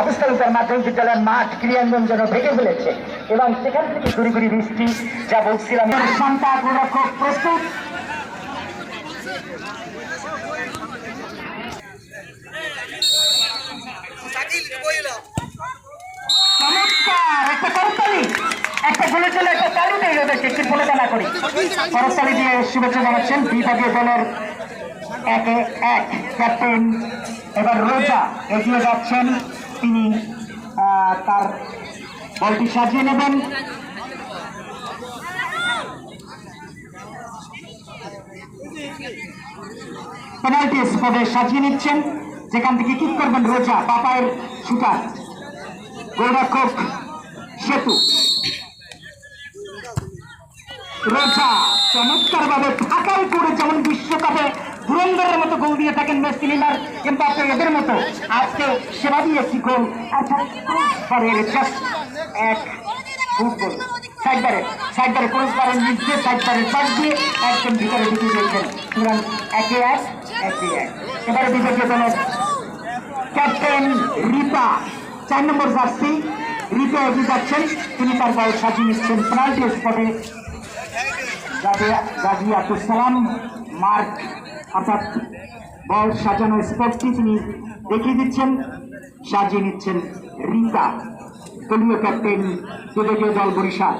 আবু তালুকার মাধ্যমিক বিদ্যালয়ের মাঠ ক্রিয়াঙ্গন যেন ভেঙে ফেলেছে এবং সেখান থেকে গুড়ি গুড়ি বৃষ্টি, যা বলছিলাম সন্তা গোলরক্ষক প্রস্তুত। একটা গোলে চলে একটা তালু নেই ওদেরকে একটি বলে না করি করতালি দিয়ে শুভেচ্ছা জানাচ্ছেন বিভাগীয় দলের 1-1 ক্যাপ্টেন। এবার রোজা এগিয়ে যাচ্ছেন, তিনি তার বলটি সাজিয়ে নেবেন। পেনাল্টি স্পটে সাজিয়ে নিচ্ছেন, যেখান থেকে কিক করবেন রোজা, বাপায়ের শুটার গোলরক্ষক সেতু। রোজা চমৎকার ভাবে ফাঁকাই করে যেমন বিশ্বকাপে ধুরন্ধরের মতো গোল দিয়ে থাকেন মেসি, নেইমার, এমবাপ্পে এদের মতো আজকে সেবা দিয়ে একটি গোল। এক ফুটবল সাইডবারে ক্রসবারের নিচে সাইডবারে চাপ দিয়ে একদম ভিতরে ঢুকে দিয়েছেন। সুতরাং 1-1। এবারে বিজেপি দলের ক্যাপ্টেন রিপা 4 নম্বর জার্সি রিপা এগিয়ে যাচ্ছেন, তিনি তার বল সাজিয়ে নিচ্ছেন পেনাল্টি স্পটে। আব্দুল সালাম মার্ক অর্থাৎ বল সাজানো স্পটটি তিনি দেখিয়ে দিচ্ছেন, সাজিয়ে নিচ্ছেন রিতা, দলীয় ক্যাপ্টেন বিভাগীয় দল বরিশাল।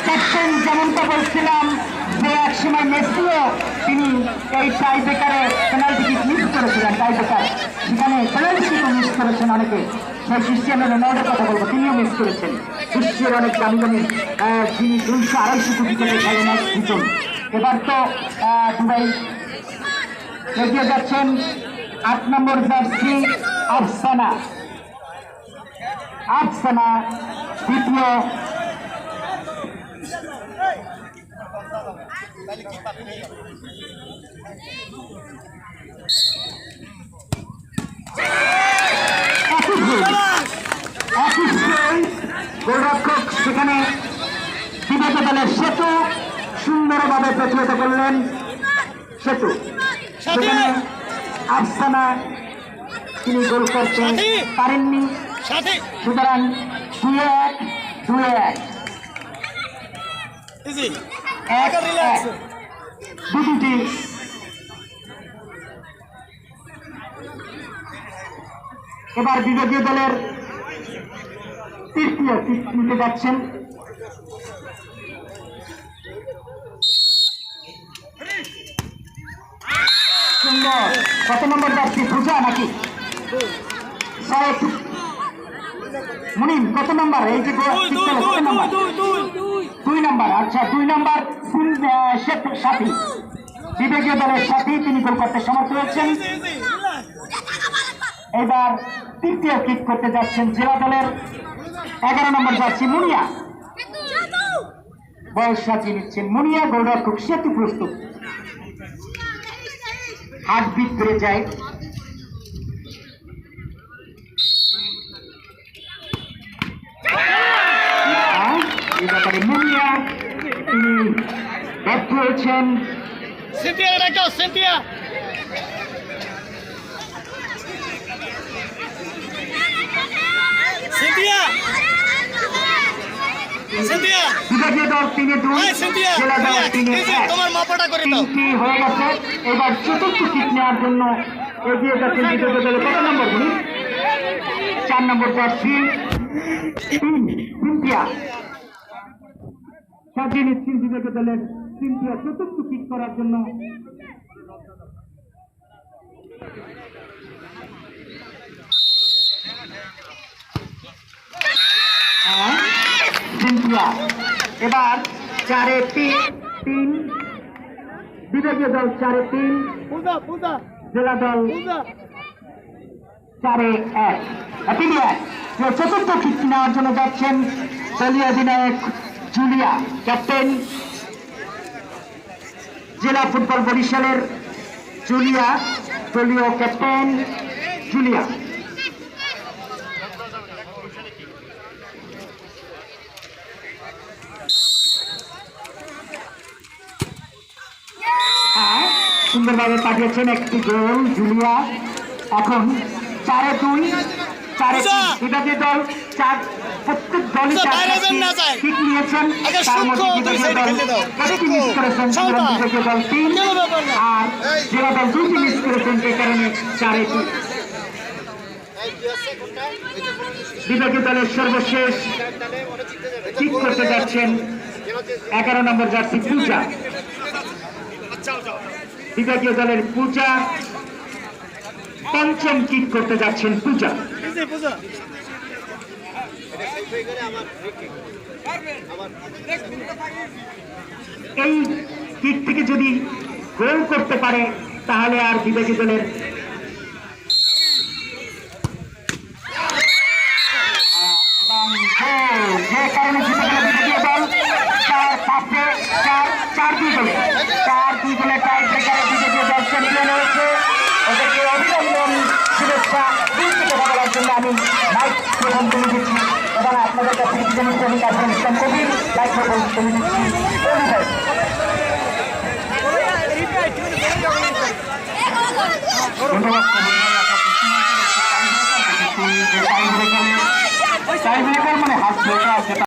ক্যাপ্টেন যেমনটা বলছিলাম যে এক সময় মেসিও তিনি এই টাই ব্রেকারে পেনাল্টি কিক মিস করেছিলেন, টাই ব্রেকার সেখানে পেনাল্টি কিক মিস করেছেন অনেকে। সেই ক্রিস্টিয়ানো রোনাল্ডোর কথা বলবো, তিনিও মিস করেছেন। বিশ্বের অনেক দামি দামি যিনি 200-250 কোটি টাকা খেলেন এক সিজন। এবার তো দুবাই এগিয়ে যাচ্ছেন 8 নম্বর জার্সি আফসানা দ্বিতীয় গোলরক্ষক সেখানে বিভাগীয় দলের সেতু সুন্দরভাবে প্রতিহত করলেন। সেতু সেখানে আফসানা তিনি গোল করতে পারেননি, সুতরাং 2-1 দুটি। এবার বিভাগীয় দলের তৃতীয় কিক নিতে যাচ্ছেন, সুন্দর। কত নম্বর যাচ্ছি পূজা নাকি মুনিম, কত নম্বর? এই যে কত নম্বর? 2 নম্বর। আচ্ছা 2 নম্বর সাথী, বিভাগীয় দলের সাথী, তিনি গোল করতে সমর্থ হয়েছেন। এবার তৃতীয় কিক করতে যাচ্ছেন জেলা দলের 11 নম্বর যাচ্ছি মুনিয়া, বল সাজিয়ে নিচ্ছেন মুনিয়া। গোলরক্ষক সেতু প্রস্তুত, হার্টবিট বেড়ে যায়। এই ব্যাপারে মুনিয়া তিনি ব্যর্থ হয়েছেন। বিভাগীয় দল 3-2, জেলা দল 3-1 হয়ে গেছে। এবার চতুর্থ কিক নেওয়ার জন্য এগিয়ে যাচ্ছেন বিভাগীয় দলের কত নম্বর? 4 নম্বর জার্সি সিনথিয়া সাজিয়ে নিচ্ছেন বিভাগীয় দলের সিনথিয়া চতুর্থ কিক করার জন্য। এবার 4-3 বিভাগীয় দল 4-3, জেলা দল 4-1। চতুর্থ কিক নেওয়ার জন্য যাচ্ছেন দলীয় অধিনায়ক জুলিয়া, ক্যাপ্টেন জেলা ফুটবল বরিশালের জুলিয়া, দলীয় ক্যাপ্টেন জুলিয়া। সুন্দরভাবে পাঠিয়েছেন একটি গোল জুলিয়া। এখন 4-2 বিভাগীয় দল প্রত্যেক দলই কিক নিয়েছেন, তার মধ্যে বিভাগীয় দল একটি মিস করেছেন, বিভাগীয় দল 3 আর জেলা দল 2টি মিস করেছেন, যে কারণে 4-2। বিভাগীয় দলের সর্বশেষ কিক করতে যাচ্ছেন 11 নম্বর জার্সি পূজা। বিভাগীয় দলের পূজা পঞ্চম কিক করতে যাচ্ছেন পূজা। এই কিক থেকে যদি গোল করতে পারে তাহলে আর বিভাগীয় দলের যে কারণে জিতে গেল বিভাগীয় দল 4-2 গোলে। 4-2 গোলে টাই ব্রেকারে বিভাগীয় দল চ্যাম্পিয়ন হয়েছে। ওদেরকে অভিনন্দন, শুভেচ্ছা দূর থেকে বলার জন্য আমি মাইক্রোফোন তুলে দিচ্ছি এবং আপনাদের কাছে ইসলাম কবির মাইক্রোফোন তুলে দিচ্ছি। ধন্যবাদ। মানে হাত